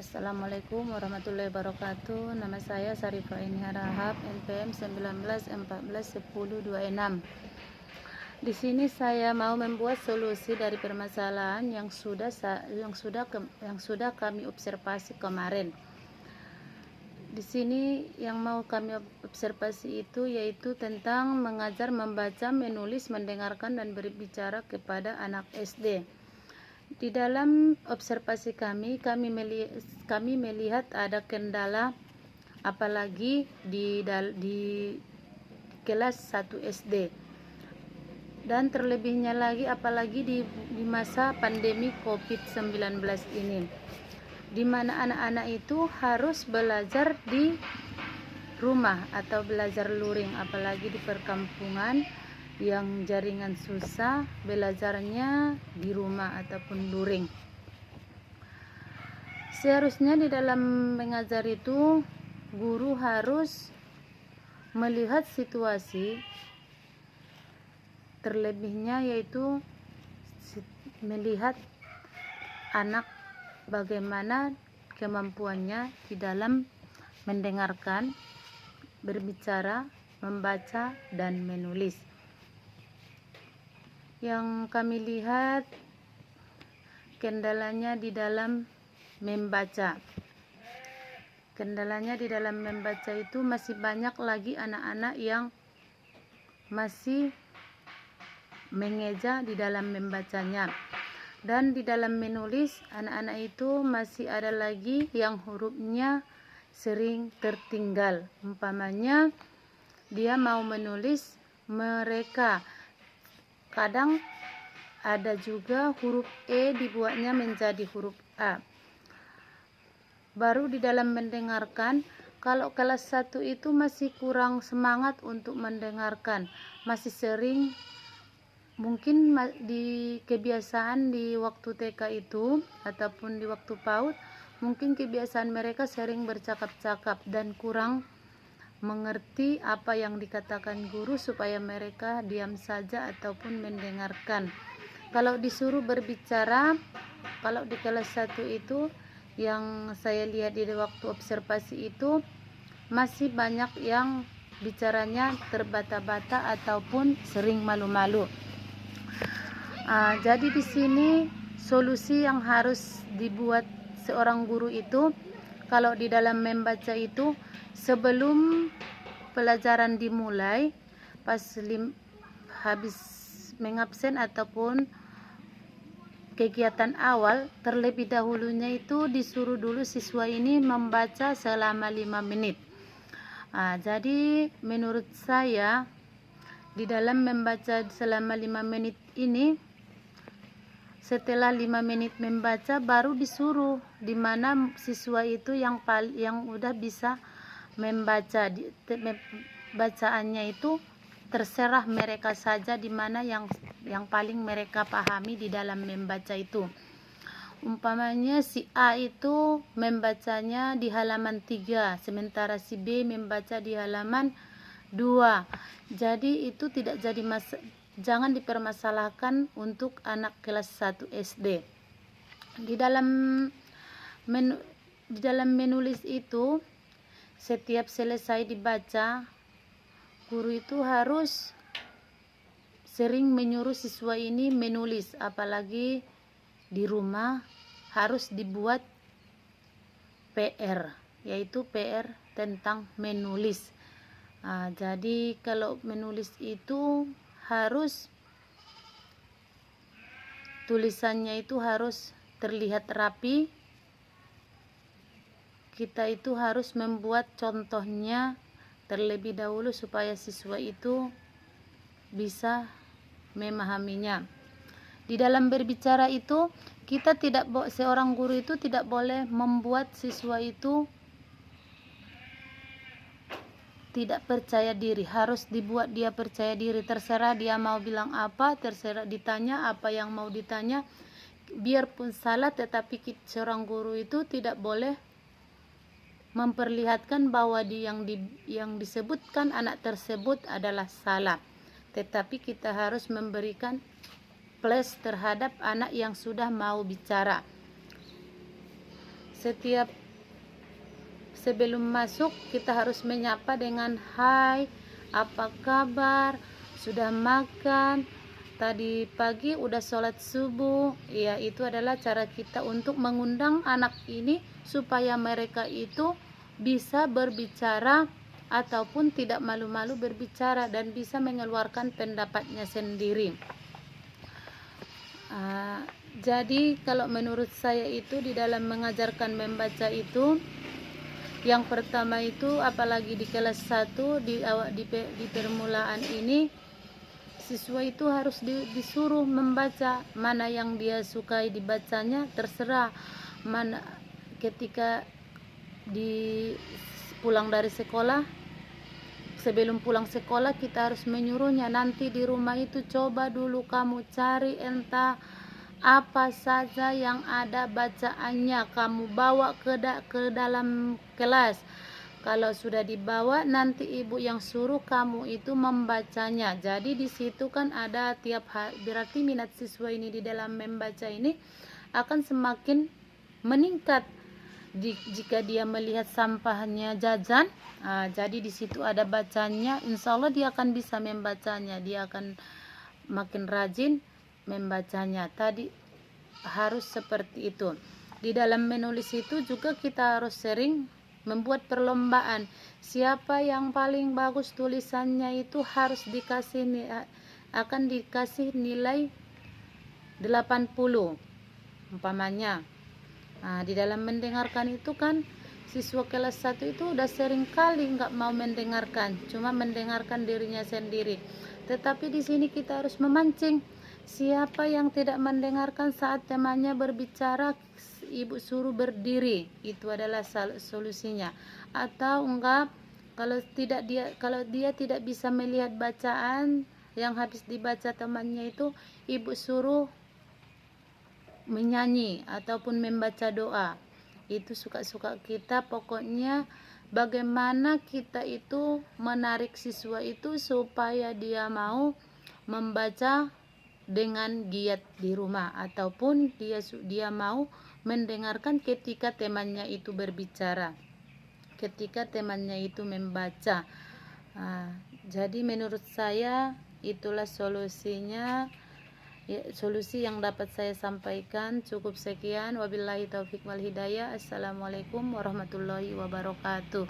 Assalamualaikum warahmatullahi wabarakatuh. Nama saya Sarifah Inha Rahab, NPM 19141026. Di sini saya mau membuat solusi dari permasalahan yang sudah kami observasi kemarin. Di sini yang mau kami observasi itu yaitu tentang mengajar membaca, menulis, mendengarkan dan berbicara kepada anak SD. Di dalam observasi kami melihat ada kendala, apalagi di kelas 1 SD, dan terlebihnya lagi apalagi di masa pandemi COVID-19 ini, di mana anak-anak itu harus belajar di rumah atau belajar luring, apalagi di perkampungan yang jaringan susah, belajarnya di rumah ataupun luring. Seharusnya di dalam mengajar itu guru harus melihat situasi, terlebihnya yaitu melihat anak bagaimana kemampuannya di dalam mendengarkan, berbicara, membaca, dan menulis. Yang kami lihat kendalanya di dalam membaca. Kendalanya di dalam membaca itu masih banyak lagi anak-anak yang masih mengeja di dalam membacanya. Dan di dalam menulis, anak-anak itu masih ada lagi yang hurufnya sering tertinggal. Umpamanya dia mau menulis mereka, kadang ada juga huruf E dibuatnya menjadi huruf A. Baru di dalam mendengarkan, kalau kelas 1 itu masih kurang semangat untuk mendengarkan, masih sering mungkin di kebiasaan di waktu TK itu ataupun di waktu PAUD, mungkin kebiasaan mereka sering bercakap-cakap dan kurang mengerti apa yang dikatakan guru supaya mereka diam saja ataupun mendengarkan. Kalau disuruh berbicara, kalau di kelas 1 itu yang saya lihat di waktu observasi itu masih banyak yang bicaranya terbata-bata ataupun sering malu-malu. Jadi di sini solusi yang harus dibuat seorang guru itu, kalau di dalam membaca itu sebelum pelajaran dimulai, pas habis mengabsen ataupun kegiatan awal, terlebih dahulunya itu disuruh dulu siswa ini membaca selama 5 menit. Jadi menurut saya di dalam membaca selama 5 menit ini, setelah 5 menit membaca baru disuruh di mana siswa itu yang udah bisa membaca, bacaannya itu terserah mereka saja di mana yang paling mereka pahami di dalam membaca itu. Umpamanya si A itu membacanya di halaman 3, sementara si B membaca di halaman 2. Jadi itu tidak jadi jangan dipermasalahkan untuk anak kelas 1 SD. Di dalam menulis itu, setiap selesai dibaca, guru itu harus sering menyuruh siswa ini menulis, apalagi di rumah harus dibuat PR, yaitu PR tentang menulis. Jadi kalau menulis itu harus tulisannya itu harus terlihat rapi. Kita itu harus membuat contohnya terlebih dahulu supaya siswa itu bisa memahaminya. Di dalam berbicara itu kita seorang guru itu tidak boleh membuat siswa itu tidak percaya diri, harus dibuat dia percaya diri. Terserah dia mau bilang apa, terserah ditanya apa yang mau ditanya, biarpun salah, tetapi seorang guru itu tidak boleh memperlihatkan bahwa yang disebutkan anak tersebut adalah salah, tetapi kita harus memberikan plus terhadap anak yang sudah mau bicara. setiap sebelum masuk kita harus menyapa dengan hai, apa kabar, sudah makan, tadi pagi udah sholat subuh. Ya, itu adalah cara kita untuk mengundang anak ini supaya mereka itu bisa berbicara ataupun tidak malu-malu berbicara dan bisa mengeluarkan pendapatnya sendiri. Jadi kalau menurut saya itu di dalam mengajarkan membaca itu, yang pertama itu apalagi di kelas 1 di permulaan ini, siswa itu harus disuruh membaca. Mana yang dia sukai dibacanya terserah. Mana ketika pulang dari sekolah, sebelum pulang sekolah kita harus menyuruhnya, nanti di rumah itu coba dulu kamu cari entah apa saja yang ada bacaannya, kamu bawa ke dalam kelas. Kalau sudah dibawa, nanti ibu yang suruh kamu itu membacanya. Jadi di situ kan ada tiap hari, berarti minat siswa ini di dalam membaca ini akan semakin meningkat. Jika dia melihat sampahnya jajan, jadi di situ ada bacanya, insya Allah dia akan bisa membacanya, dia akan makin rajin membacanya. Tadi harus seperti itu. Di dalam menulis itu juga kita harus sering membuat perlombaan. Siapa yang paling bagus tulisannya itu harus akan dikasih nilai 80 umpamanya. Di dalam mendengarkan itu kan siswa kelas 1 itu udah sering kali nggak mau mendengarkan, cuma mendengarkan dirinya sendiri. Tetapi di sini kita harus memancing. Siapa yang tidak mendengarkan saat temannya berbicara, ibu suruh berdiri. Itu adalah solusinya. Atau enggak, kalau dia tidak bisa melihat bacaan yang habis dibaca temannya itu, ibu suruh menyanyi ataupun membaca doa. Itu suka-suka kita, pokoknya bagaimana kita itu menarik siswa itu supaya dia mau membaca dengan giat di rumah, ataupun dia mau mendengarkan ketika temannya itu berbicara, ketika temannya itu membaca. Jadi menurut saya itulah solusinya. Solusi yang dapat saya sampaikan. Cukup sekian, wabillahi taufik wal hidayah. Assalamualaikum warahmatullahi wabarakatuh.